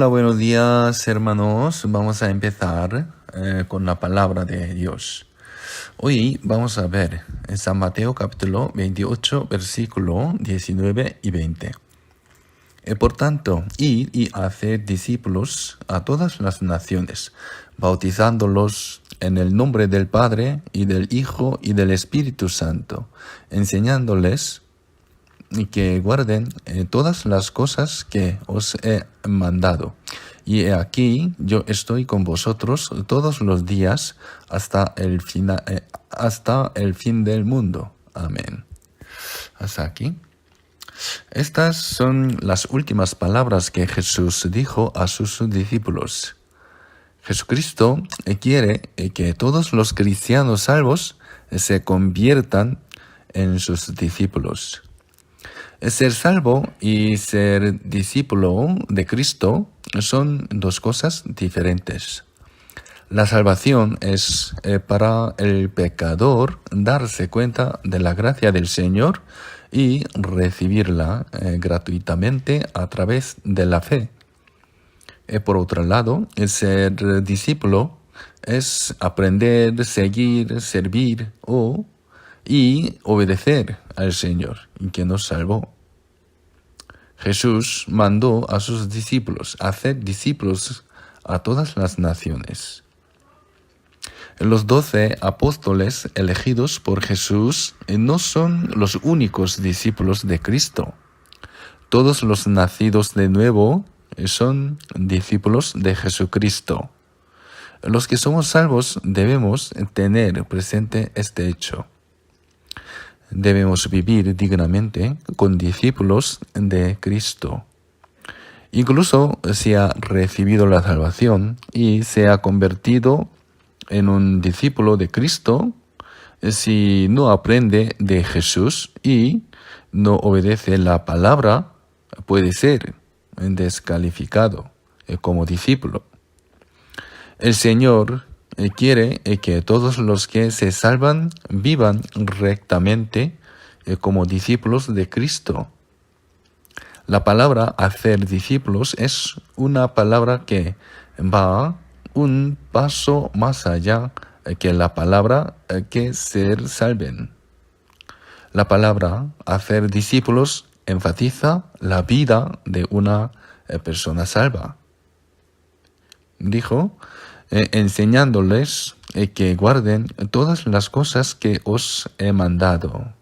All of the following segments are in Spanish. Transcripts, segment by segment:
Hola, buenos días, hermanos. Vamos a empezar con la palabra de Dios. Hoy vamos a ver en San Mateo capítulo 28, versículo 19 y 20. Por tanto, id y haced discípulos a todas las naciones, bautizándolos en el nombre del Padre y del Hijo y del Espíritu Santo, enseñándoles y que guarden todas las cosas que os he mandado. Y he aquí, yo estoy con vosotros todos los días hasta el fin del mundo. Amén. Hasta aquí. Estas son las últimas palabras que Jesús dijo a sus discípulos. Jesucristo quiere que todos los cristianos salvos se conviertan en sus discípulos. Ser salvo y ser discípulo de Cristo son dos cosas diferentes. La salvación es para el pecador darse cuenta de la gracia del Señor y recibirla gratuitamente a través de la fe. Por otro lado, ser discípulo es aprender, seguir, servir y obedecer al Señor, que nos salvó. Jesús mandó a sus discípulos a hacer discípulos a todas las naciones. Los 12 apóstoles elegidos por Jesús no son los únicos discípulos de Cristo. Todos los nacidos de nuevo son discípulos de Jesucristo. Los que somos salvos debemos tener presente este hecho. Debemos vivir dignamente con discípulos de Cristo. Incluso si ha recibido la salvación y se ha convertido en un discípulo de Cristo, si no aprende de Jesús y no obedece la palabra, puede ser descalificado como discípulo. El Señor quiere que todos los que se salvan vivan rectamente como discípulos de Cristo. La palabra hacer discípulos es una palabra que va un paso más allá que la palabra que ser salven. La palabra hacer discípulos enfatiza la vida de una persona salva. Dijo, enseñándoles que guarden todas las cosas que os he mandado.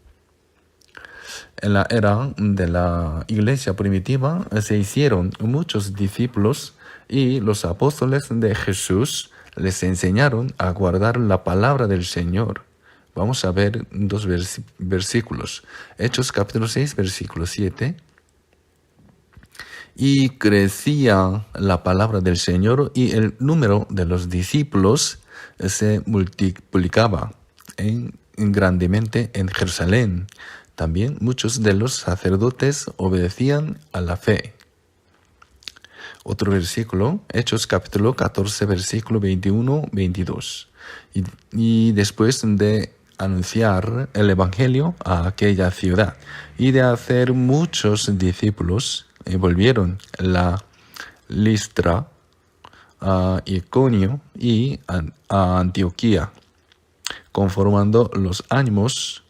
En la era de la iglesia primitiva se hicieron muchos discípulos y los apóstoles de Jesús les enseñaron a guardar la palabra del Señor. Vamos a ver dos versículos. Hechos capítulo 6, versículo 7. Y crecía la palabra del Señor y el número de los discípulos se multiplicaba grandemente en Jerusalén. También muchos de los sacerdotes obedecían a la fe. Otro versículo, Hechos capítulo 14, versículo 21-22. Y después de anunciar el Evangelio a aquella ciudad y de hacer muchos discípulos, volvieron a Listra, a Iconio y a Antioquía, conformando los ánimos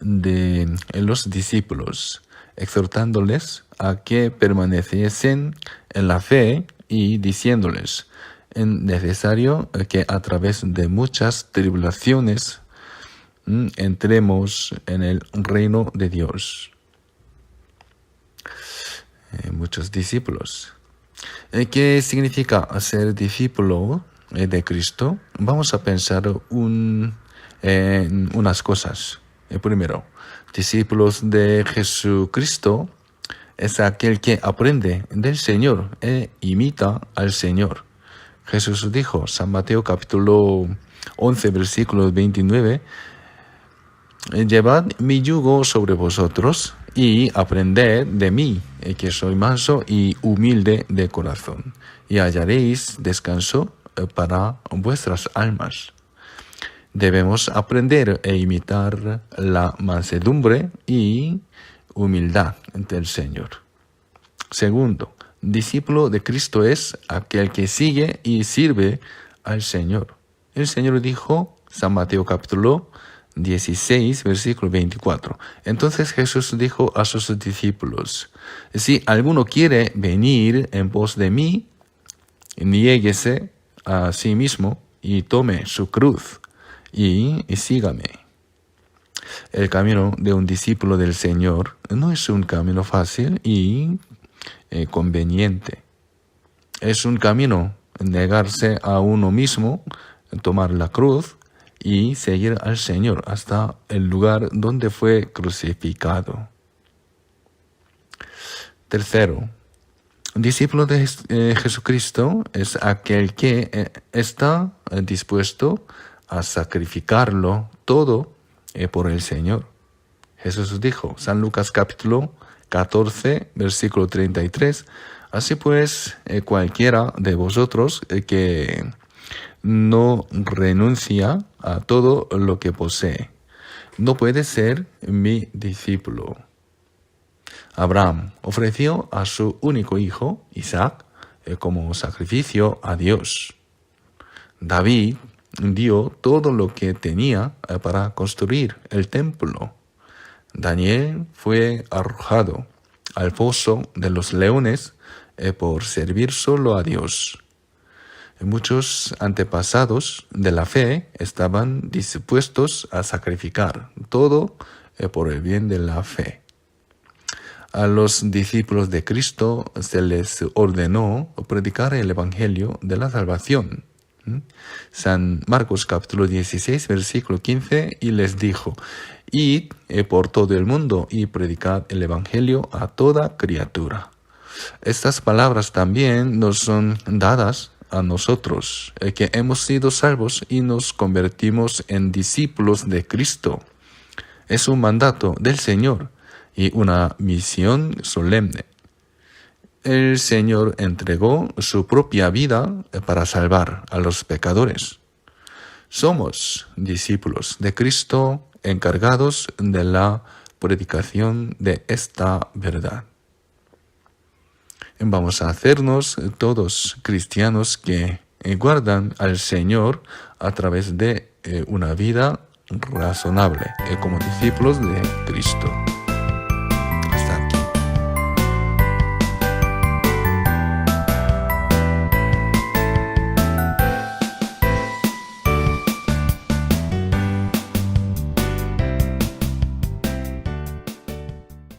de los discípulos, exhortándoles a que permaneciesen en la fe y diciéndoles, es necesario que a través de muchas tribulaciones entremos en el reino de Dios. Muchos discípulos. ¿Qué significa ser discípulo de Cristo? Vamos a pensar en unas cosas. Primero, discípulos de Jesucristo es aquel que aprende del Señor e imita al Señor. Jesús dijo, San Mateo capítulo 11, versículo 29, llevad mi yugo sobre vosotros y aprended de mí, que soy manso y humilde de corazón, y hallaréis descanso para vuestras almas. Debemos aprender e imitar la mansedumbre y humildad del Señor. Segundo, discípulo de Cristo es aquel que sigue y sirve al Señor. El Señor dijo, San Mateo capítulo 16, versículo 24. Entonces Jesús dijo a sus discípulos, si alguno quiere venir en pos de mí, niéguese a sí mismo y tome su cruz y sígame. El camino de un discípulo del Señor no es un camino fácil y conveniente. Es un camino negarse a uno mismo, tomar la cruz y seguir al Señor hasta el lugar donde fue crucificado. Tercero, un discípulo de Jesucristo es aquel que está dispuesto a sacrificarlo todo por el Señor. Jesús dijo, San Lucas capítulo 14, versículo 33, así pues, cualquiera de vosotros que no renuncia a todo lo que posee, no puede ser mi discípulo. Abraham ofreció a su único hijo, Isaac, como sacrificio a Dios. David dio todo lo que tenía para construir el templo. Daniel fue arrojado al foso de los leones por servir solo a Dios. Muchos antepasados de la fe estaban dispuestos a sacrificar todo por el bien de la fe. A los discípulos de Cristo se les ordenó predicar el Evangelio de la salvación. San Marcos capítulo 16, versículo 15, y les dijo, id por todo el mundo y predicad el Evangelio a toda criatura. Estas palabras también nos son dadas a nosotros, que hemos sido salvos y nos convertimos en discípulos de Cristo. Es un mandato del Señor y una misión solemne. El Señor entregó su propia vida para salvar a los pecadores. Somos discípulos de Cristo encargados de la predicación de esta verdad. Vamos a hacernos todos cristianos que guardan al Señor a través de una vida razonable como discípulos de Cristo.